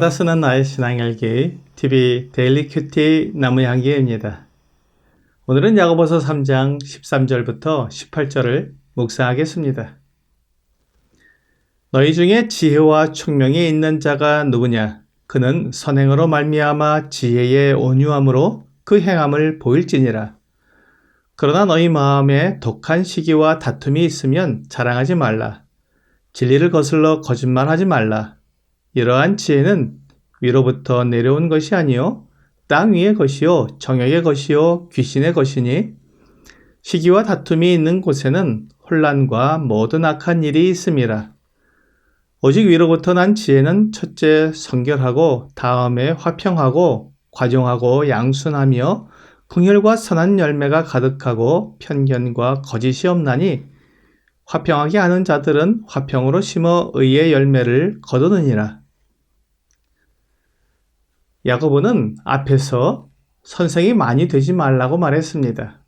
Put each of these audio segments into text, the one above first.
날마다 쓰는 나의 신앙일기 TV 데일리 큐티 나무향기입니다. 오늘은 야고보서 3장 13절부터 18절을 묵상하겠습니다. 너희 중에 지혜와 총명이 있는 자가 누구냐? 그는 선행으로 말미암아 지혜의 온유함으로 그 행함을 보일지니라. 그러나 너희 마음에 독한 시기와 다툼이 있으면 자랑하지 말라. 진리를 거슬러 거짓말하지 말라. 이러한 지혜는 위로부터 내려온 것이 아니요 땅 위의 것이요 정욕의 것이요 귀신의 것이니 시기와 다툼이 있는 곳에는 혼란과 모든 악한 일이 있음이라. 오직 위로부터 난 지혜는 첫째 성결하고 다음에 화평하고 과종하고 양순하며 긍휼과 선한 열매가 가득하고 편견과 거짓이 없나니 화평하게 하는 자들은 화평으로 심어 의의 열매를 거두느니라. 야고보는 앞에서 선생이 많이 되지 말라고 말했습니다.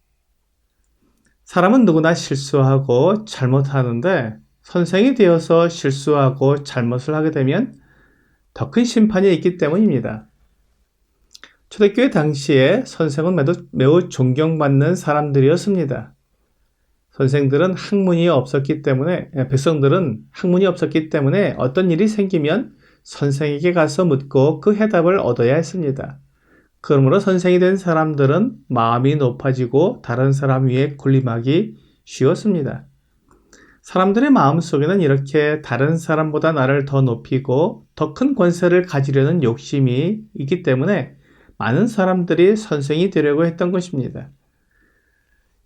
사람은 누구나 실수하고 잘못하는데 선생이 되어서 실수하고 잘못을 하게 되면 더 큰 심판이 있기 때문입니다. 초대교회 당시에 선생은 매우 존경받는 사람들이었습니다. 백성들은 학문이 없었기 때문에 어떤 일이 생기면 선생에게 가서 묻고 그 해답을 얻어야 했습니다. 그러므로 선생이 된 사람들은 마음이 높아지고 다른 사람 위에 군림하기 쉬웠습니다. 사람들의 마음속에는 이렇게 다른 사람보다 나를 더 높이고 더 큰 권세를 가지려는 욕심이 있기 때문에 많은 사람들이 선생이 되려고 했던 것입니다.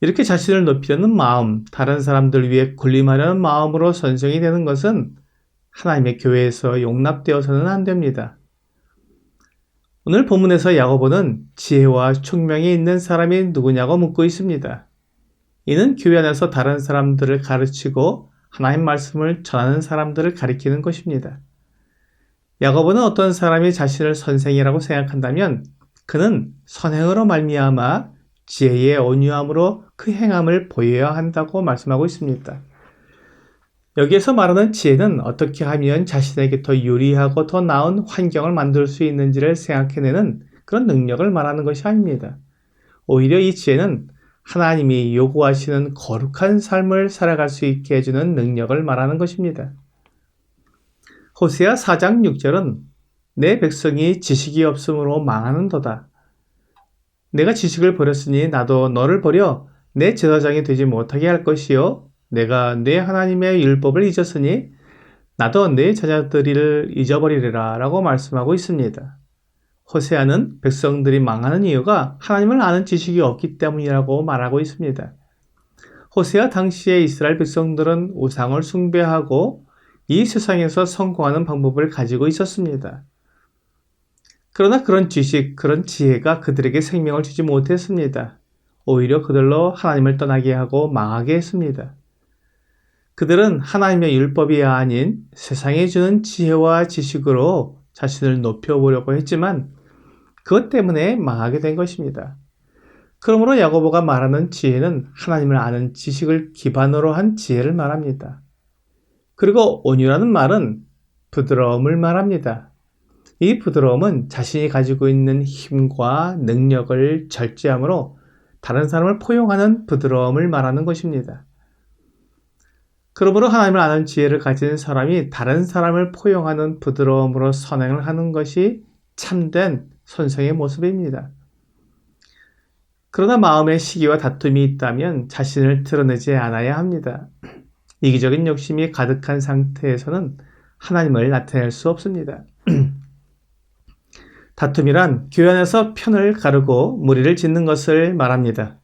이렇게 자신을 높이려는 마음, 다른 사람들 위해 군림하려는 마음으로 선생이 되는 것은 하나님의 교회에서 용납되어서는 안 됩니다. 오늘 본문에서 야고보는 지혜와 총명이 있는 사람이 누구냐고 묻고 있습니다. 이는 교회 안에서 다른 사람들을 가르치고 하나님 말씀을 전하는 사람들을 가리키는 것입니다. 야고보는 어떤 사람이 자신을 선생이라고 생각한다면 그는 선행으로 말미암아 지혜의 온유함으로 그 행함을 보여야 한다고 말씀하고 있습니다. 여기에서 말하는 지혜는 어떻게 하면 자신에게 더 유리하고 더 나은 환경을 만들 수 있는지를 생각해내는 그런 능력을 말하는 것이 아닙니다. 오히려 이 지혜는 하나님이 요구하시는 거룩한 삶을 살아갈 수 있게 해주는 능력을 말하는 것입니다. 호세아 4장 6절은 내 백성이 지식이 없으므로 망하는도다. 내가 지식을 버렸으니 나도 너를 버려 내 제사장이 되지 못하게 할 것이요 내가 내 하나님의 율법을 잊었으니 나도 내 제자들을 잊어버리리라 라고 말씀하고 있습니다. 호세아는 백성들이 망하는 이유가 하나님을 아는 지식이 없기 때문이라고 말하고 있습니다. 호세아 당시의 이스라엘 백성들은 우상을 숭배하고 이 세상에서 성공하는 방법을 가지고 있었습니다. 그러나 그런 지식, 그런 지혜가 그들에게 생명을 주지 못했습니다. 오히려 그들로 하나님을 떠나게 하고 망하게 했습니다. 그들은 하나님의 율법이 아닌 세상이 주는 지혜와 지식으로 자신을 높여보려고 했지만 그것 때문에 망하게 된 것입니다. 그러므로 야고보가 말하는 지혜는 하나님을 아는 지식을 기반으로 한 지혜를 말합니다. 그리고 온유라는 말은 부드러움을 말합니다. 이 부드러움은 자신이 가지고 있는 힘과 능력을 절제함으로 다른 사람을 포용하는 부드러움을 말하는 것입니다. 그러므로 하나님을 아는 지혜를 가진 사람이 다른 사람을 포용하는 부드러움으로 선행을 하는 것이 참된 선생의 모습입니다. 그러나 마음에 시기와 다툼이 있다면 자신을 드러내지 않아야 합니다. 이기적인 욕심이 가득한 상태에서는 하나님을 나타낼 수 없습니다. 다툼이란 교회 안에서 편을 가르고 무리를 짓는 것을 말합니다.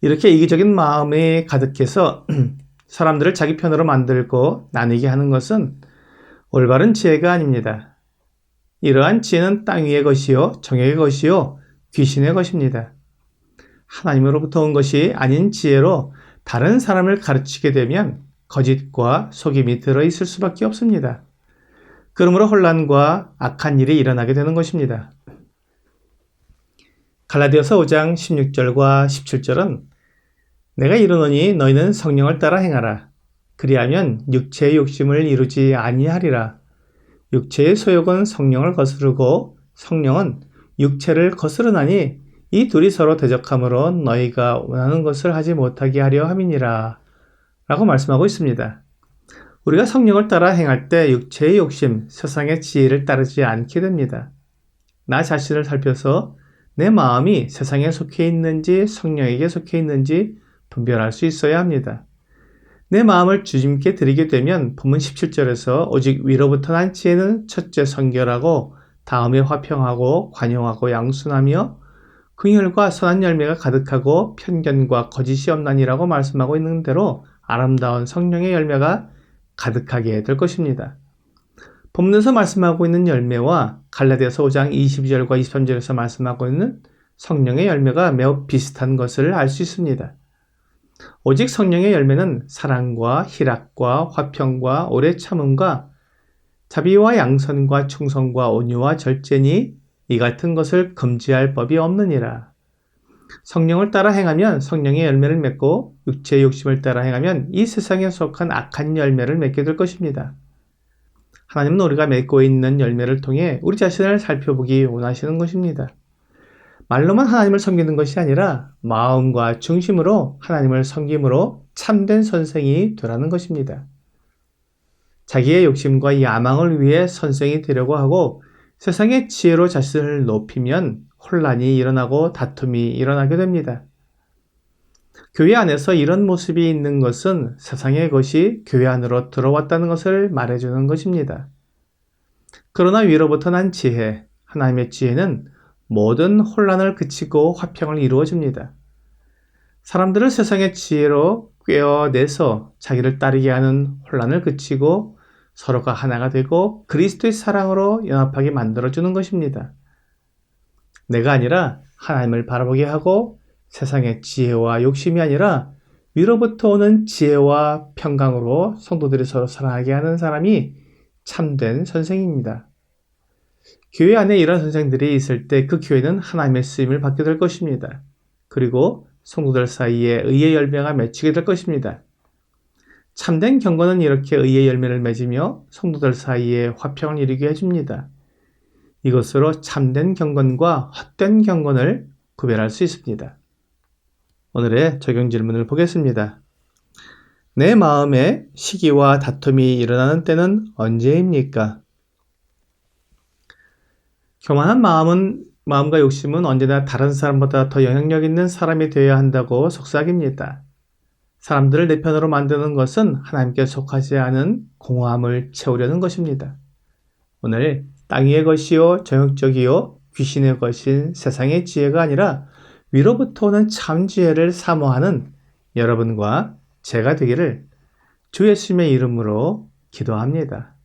이렇게 이기적인 마음이 가득해서 사람들을 자기 편으로 만들고 나뉘게 하는 것은 올바른 지혜가 아닙니다. 이러한 지혜는 땅 위의 것이요 정욕의 것이요 귀신의 것입니다. 하나님으로부터 온 것이 아닌 지혜로 다른 사람을 가르치게 되면 거짓과 속임이 들어있을 수밖에 없습니다. 그러므로 혼란과 악한 일이 일어나게 되는 것입니다. 갈라디아서 5장 16절과 17절은 내가 이르노니 너희는 성령을 따라 행하라. 그리하면 육체의 욕심을 이루지 아니하리라. 육체의 소욕은 성령을 거스르고 성령은 육체를 거스르나니 이 둘이 서로 대적함으로 너희가 원하는 것을 하지 못하게 하려 함이니라 라고 말씀하고 있습니다. 우리가 성령을 따라 행할 때 육체의 욕심, 세상의 지혜를 따르지 않게 됩니다. 나 자신을 살펴서 내 마음이 세상에 속해 있는지 성령에게 속해 있는지 분별할 수 있어야 합니다. 내 마음을 주님께 드리게 되면 본문 17절에서 오직 위로부터 난 지혜는 첫째 성결하고 다음에 화평하고 관용하고 양순하며 긍휼과 선한 열매가 가득하고 편견과 거짓이 없나니라고 말씀하고 있는 대로 아름다운 성령의 열매가 가득하게 될 것입니다. 본문에서 말씀하고 있는 열매와 갈라디아서 5장 22절과 23절에서 말씀하고 있는 성령의 열매가 매우 비슷한 것을 알 수 있습니다. 오직 성령의 열매는 사랑과 희락과 화평과 오래 참음과 자비와 양선과 충성과 온유와 절제니 이 같은 것을 금지할 법이 없느니라. 성령을 따라 행하면 성령의 열매를 맺고 육체의 욕심을 따라 행하면 이 세상에 속한 악한 열매를 맺게 될 것입니다. 하나님은 우리가 맺고 있는 열매를 통해 우리 자신을 살펴보기 원하시는 것입니다. 말로만 하나님을 섬기는 것이 아니라 마음과 중심으로 하나님을 섬김으로 참된 선생이 되라는 것입니다. 자기의 욕심과 야망을 위해 선생이 되려고 하고 세상의 지혜로 자신을 높이면 혼란이 일어나고 다툼이 일어나게 됩니다. 교회 안에서 이런 모습이 있는 것은 세상의 것이 교회 안으로 들어왔다는 것을 말해주는 것입니다. 그러나 위로부터 난 지혜, 하나님의 지혜는 모든 혼란을 그치고 화평을 이루어 줍니다. 사람들을 세상의 지혜로 꿰어내서 자기를 따르게 하는 혼란을 그치고 서로가 하나가 되고 그리스도의 사랑으로 연합하게 만들어주는 것입니다. 내가 아니라 하나님을 바라보게 하고 세상의 지혜와 욕심이 아니라 위로부터 오는 지혜와 평강으로 성도들이 서로 사랑하게 하는 사람이 참된 선생입니다. 교회 안에 이런 선생들이 있을 때 그 교회는 하나님의 쓰임을 받게 될 것입니다. 그리고 성도들 사이에 의의 열매가 맺히게 될 것입니다. 참된 경건은 이렇게 의의 열매를 맺으며 성도들 사이에 화평을 이루게 해줍니다. 이것으로 참된 경건과 헛된 경건을 구별할 수 있습니다. 오늘의 적용 질문을 보겠습니다. 내 마음에 시기와 다툼이 일어나는 때는 언제입니까? 교만한 마음과 욕심은 언제나 다른 사람보다 더 영향력 있는 사람이 되어야 한다고 속삭입니다. 사람들을 내 편으로 만드는 것은 하나님께 속하지 않은 공허함을 채우려는 것입니다. 오늘 땅 위의 것이요 정욕적이요 귀신의 것인 세상의 지혜가 아니라 위로부터 오는 참 지혜를 사모하는 여러분과 제가 되기를 주 예수님의 이름으로 기도합니다.